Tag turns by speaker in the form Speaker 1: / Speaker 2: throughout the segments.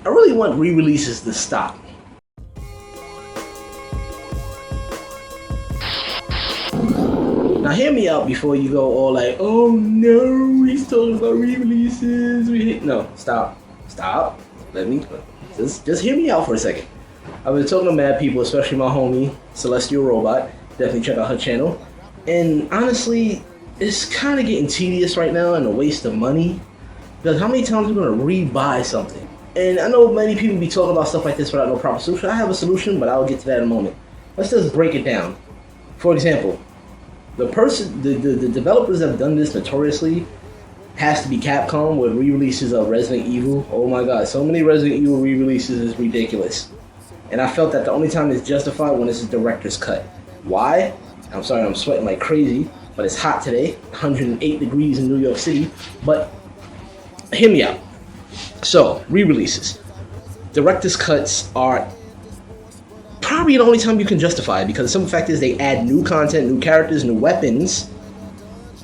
Speaker 1: I really want re-releases to stop. Now hear me out before you go all like, oh no, he's talking about re-releases. No, stop. Let me just hear me out for a second. I've been talking to mad people, especially my homie Celestial Robot. Definitely check out her channel. And honestly, it's kind of getting tedious right now and a waste of money. Because how many times are we gonna rebuy something? And I know many people be talking about stuff like this without no proper solution. I have a solution, but I'll get to that in a moment. Let's just break it down. For example, the developers that have done this notoriously has to be Capcom with re-releases of Resident Evil. Oh my god, so many Resident Evil re-releases is ridiculous. And I felt that the only time it's justified when it's a director's cut. Why? I'm sorry, I'm sweating like crazy, but it's hot today, 108 degrees in New York City. But hear me out. So, re-releases. Director's cuts are probably the only time you can justify it, because the simple fact is they add new content, new characters, new weapons,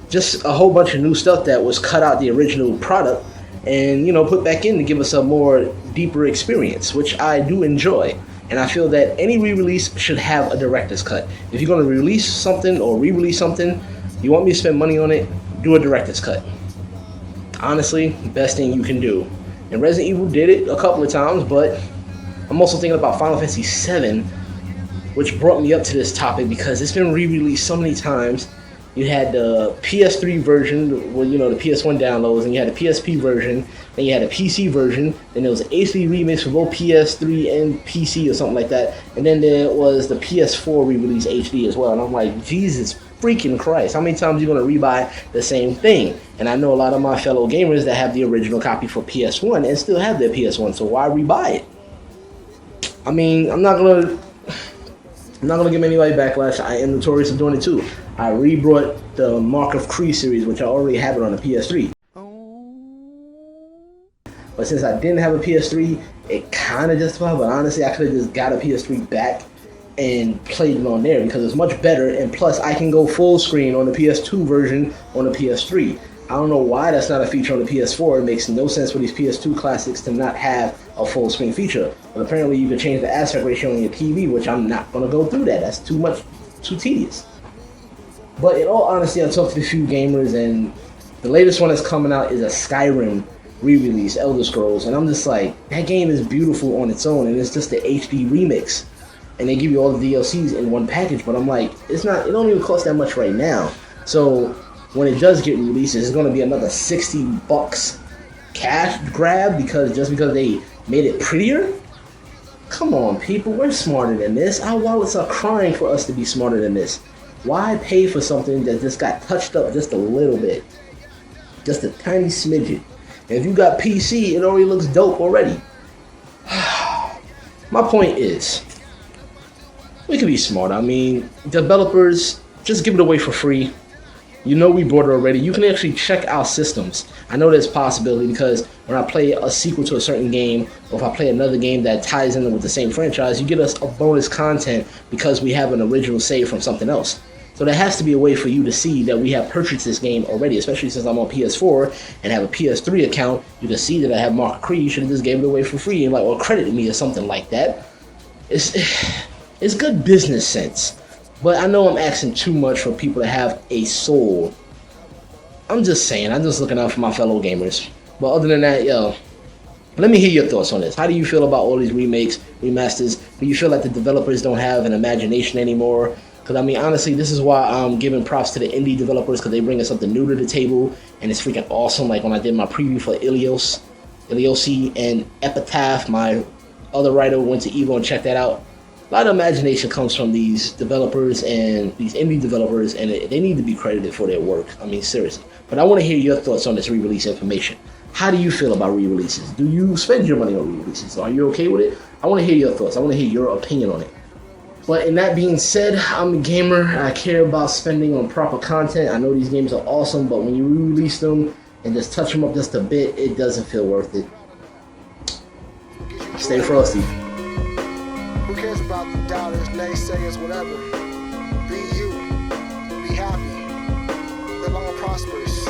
Speaker 1: just a whole bunch of new stuff that was cut out the original product and, you know, put back in to give us a more deeper experience, which I do enjoy. And I feel that any re-release should have a director's cut. If you're going to release something or re-release something, you want me to spend money on it, do a director's cut. Honestly, best thing you can do. And Resident Evil did it a couple of times, but I'm also thinking about Final Fantasy VII, which brought me up to this topic because it's been re-released so many times. You had the PS3 version, well, you know, the PS1 downloads, and you had the PSP version, then you had a PC version, then there was an HD remix for both PS3 and PC or something like that, and then there was the PS4 re-release HD as well. And I'm like, Jesus freaking Christ, how many times are you going to rebuy the same thing? And I know a lot of my fellow gamers that have the original copy for PS1 and still have their PS1, so why rebuy it? I mean, I'm not gonna give anybody backlash. I am notorious for doing it too. I re-brought the Mark of Kree series, which I already have it on the PS3. But since I didn't have a PS3, it kind of justified. But honestly, I could have just got a PS3 back and played it on there because it's much better. And plus, I can go full screen on the PS2 version on the PS3. I don't know why that's not a feature on the PS4. It makes no sense for these PS2 classics to not have a full screen feature. But apparently you can change the aspect ratio on your TV, which I'm not going to go through that. That's too tedious. But in all honesty, I talked to a few gamers, and the latest one that's coming out is a Skyrim re-release, Elder Scrolls. And I'm just like, that game is beautiful on its own, and it's just the HD remix. And they give you all the DLCs in one package, but I'm like, it don't even cost that much right now. So when it does get released, it's going to be another $60 cash grab because they made it prettier? Come on, people, we're smarter than this. Our wallets are crying for us to be smarter than this. Why pay for something that just got touched up just a little bit? Just a tiny smidgen. And if you got PC, it already looks dope already. My point is, we can be smart. I mean, developers, just give it away for free. You know we bought it already. You can actually check our systems. I know there's a possibility because when I play a sequel to a certain game, or if I play another game that ties in with the same franchise, you get us a bonus content because we have an original save from something else. So there has to be a way for you to see that we have purchased this game already, especially since I'm on PS4 and have a PS3 account. You can see that I have Mark Cree. You should have just gave it away for free and or credited me or something like that. It's good business sense. But I know I'm asking too much for people to have a soul. I'm just saying, I'm just looking out for my fellow gamers. But other than that, let me hear your thoughts on this. How do you feel about all these remakes, remasters? Do you feel like the developers don't have an imagination anymore? Because, I mean, honestly, this is why I'm giving props to the indie developers, because they bring us something new to the table, and it's freaking awesome. Like when I did my preview for Iliosi and Epitaph, my other writer went to Evo and checked that out. A lot of imagination comes from these developers and these indie developers, and they need to be credited for their work. I mean, seriously. But I want to hear your thoughts on this re-release information. How do you feel about re-releases? Do you spend your money on re-releases? Are you okay with it? I want to hear your thoughts. I want to hear your opinion on it. But in that being said, I'm a gamer. I care about spending on proper content. I know these games are awesome, but when you re-release them and just touch them up just a bit, it doesn't feel worth it. Stay frosty.
Speaker 2: Who cares about the doubters, naysayers, whatever? Be you. Be happy. Live long and prosperous.